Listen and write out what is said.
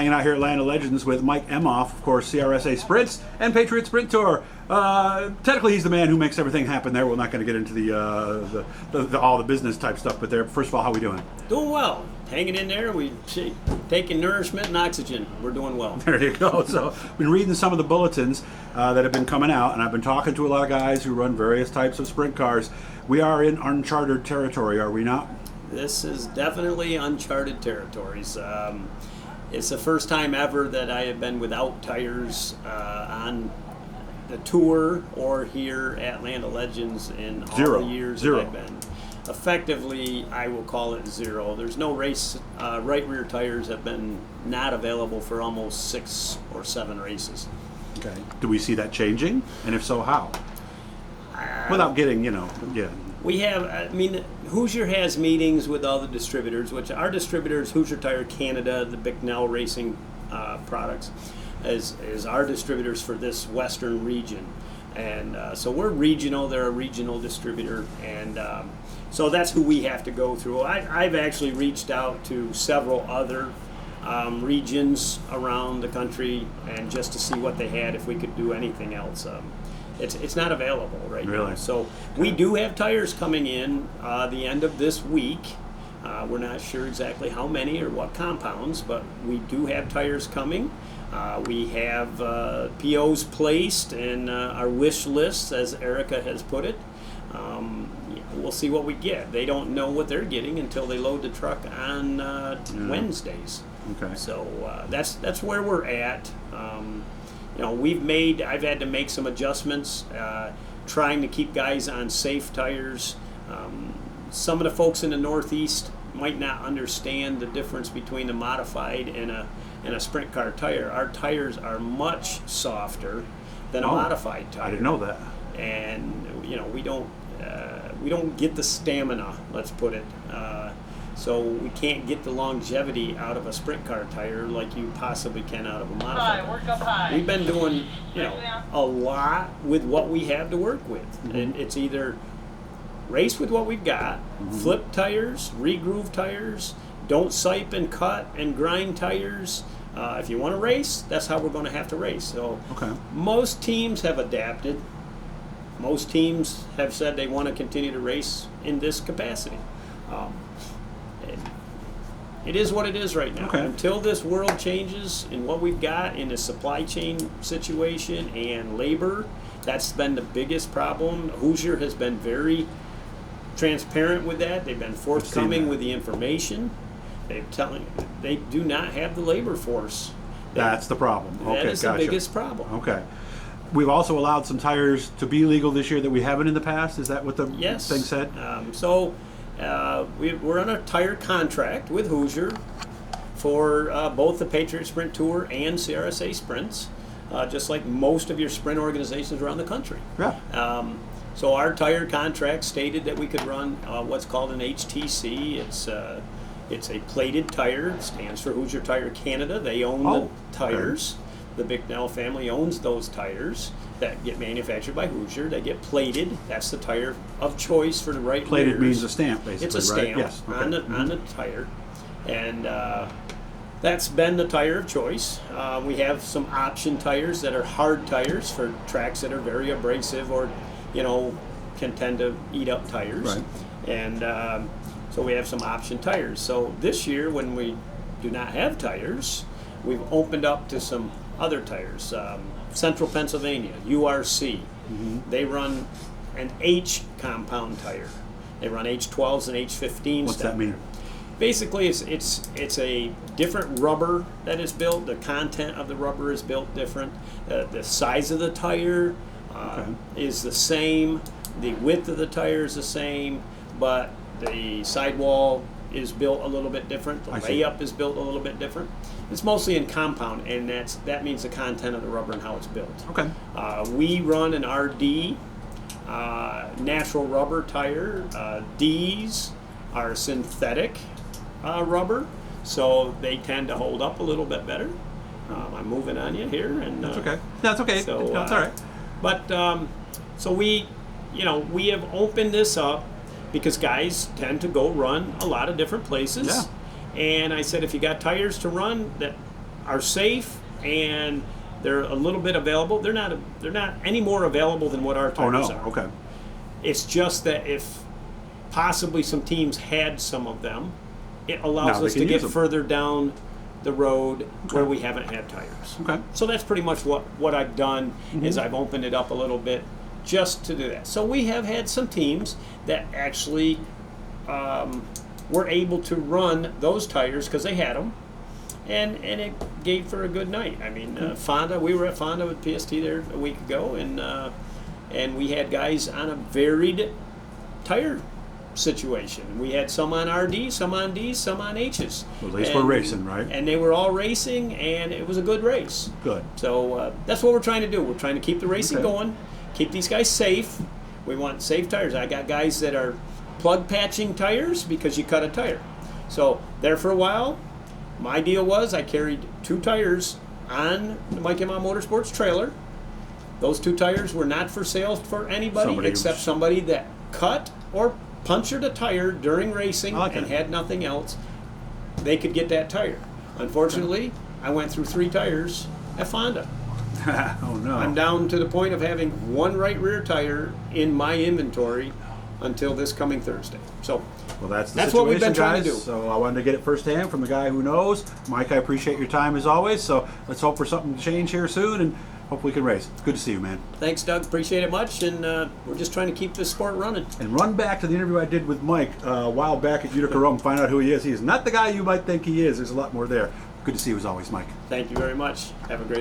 hanging out here at Land of Legends with Mike Emhof, of course, CRSA Sprints and Patriot Sprint Tour. Technically, he's the man who makes everything happen there. We're not going to get into the all the business type stuff, but there. First of all, how are we doing? Doing well. Hanging in there. We taking nourishment and oxygen. We're doing well. There you go. So, I've been reading some of the bulletins that have been coming out, and I've been talking to a lot of guys who run various types of sprint cars. We are in uncharted territory, are we not? This is definitely uncharted territories. It's the first time ever that I have been without tires on the tour or here at Land of Legends in all the years that I've been. Effectively, I will call it zero. There's no race. Right rear tires have been not available for almost 6 or 7 races. Okay. Do we see that changing? And if so, how? Without getting, We have, Hoosier has meetings with all the distributors, which our distributors, Hoosier Tire Canada, the Bicknell Racing products, is our distributors for this western region. And so we're regional, they're a regional distributor, and so that's who we have to go through. I've actually reached out to several other regions around the country and just to see what they had, if we could do anything else. It's not available right now. So we do have tires coming in the end of this week. We're not sure exactly how many or what compounds, but we do have tires coming. We have POs placed and our wish lists, as Erica has put it. We'll see what we get. They don't know what they're getting until they load the truck on Wednesdays. Okay. So that's where we're at. I've had to make some adjustments, trying to keep guys on safe tires. Some of the folks in the Northeast might not understand the difference between a modified and a sprint car tire. Our tires are much softer than a modified tire. I didn't know that. And we don't get the stamina, let's put it. So we can't get the longevity out of a sprint car tire like you possibly can out of a modified. Work up high. We've been doing, a lot with what we have to work with. Mm-hmm. And it's either race with what we've got, flip tires, regroove tires, don't sipe and cut and grind tires. If you want to race, that's how we're going to have to race. So most teams have adapted. Most teams have said they want to continue to race in this capacity. It is what it is right now. Okay. Until this world changes in what we've got in the supply chain situation and labor, that's been the biggest problem. Hoosier has been very transparent with that. They've been forthcoming with the information. They do not have the labor force. That's the problem. That is the biggest problem. Okay. We've also allowed some tires to be legal this year that we haven't in the past. Is that what the thing said? We're on a tire contract with Hoosier for both the Patriot Sprint Tour and CRSA Sprints, just like most of your sprint organizations around the country. Yeah. So our tire contract stated that we could run what's called an HTC. It's a plated tire. It stands for Hoosier Tire Canada. They own the tires. Okay. The Bicknell family owns those tires that get manufactured by Hoosier. They get plated. That's the tire of choice for the right Plated rears. means a stamp, basically, it's a stamp, right? Yes. Okay. on the tire. And that's been the tire of choice. We have some option tires that are hard tires for tracks that are very abrasive or, can tend to eat up tires. Right. And so we have some option tires. So this year, when we do not have tires, we've opened up to some other tires. Central Pennsylvania, URC, they run an H compound tire. They run H12s and H15s. What's that mean? Basically, it's a different rubber that is built. The content of the rubber is built different. The size of the tire is the same. The width of the tire is the same, but the sidewall is built a little bit different. The layup is built a little bit different. It's mostly in compound, and that means the content of the rubber and how it's built. Okay. We run an RD, natural rubber tire. Ds are synthetic rubber, so they tend to hold up a little bit better. I'm moving on you here, and that's okay. That's okay. So, that's all right. But so we have opened this up because guys tend to go run a lot of different places. Yeah. And I said, if you got tires to run that are safe and they're a little bit available. They're not any more available than what our Oh tires no. are. Okay. It's just that if possibly some teams had some of them, it Now allows they us can to get use them. further down the road where we haven't had tires. Okay. So that's pretty much what I've done is I've opened it up a little bit just to do that. So we have had some teams that actually were able to run those tires because they had them, and it gave for a good night. I mean, Fonda, we were at Fonda with PST there a week ago, and we had guys on a varied tire situation. We had some on RD, some on Ds, some on Hs. Well, at least we're racing, right? And they were all racing, and it was a good race. Good. So that's what we're trying to do. We're trying to keep the racing going, keep these guys safe. We want safe tires. I got guys that are plug patching tires because you cut a tire. So there for a while, my deal was I carried 2 tires on the Mike Emhof Motorsports trailer. Those 2 tires were not for sale for anybody except somebody that cut or punctured a tire during racing and had nothing else. They could get that tire. Unfortunately, I went through 3 tires at Fonda. Oh no. I'm down to the point of having 1 right rear tire in my inventory until this coming Thursday. So Well, that's what we've been situation, trying to guys. do. So I wanted to get it firsthand from the guy who knows. Mike, I appreciate your time as always. So let's hope for something to change here soon, and hope we can race. It's good to see you, man. Thanks, Doug. Appreciate it much, and we're just trying to keep this sport running. And run back to the interview I did with Mike a while back at Utica Rome. Find out who he is. He is not the guy you might think he is. There's a lot more there. Good to see you as always, Mike. Thank you very much. Have a great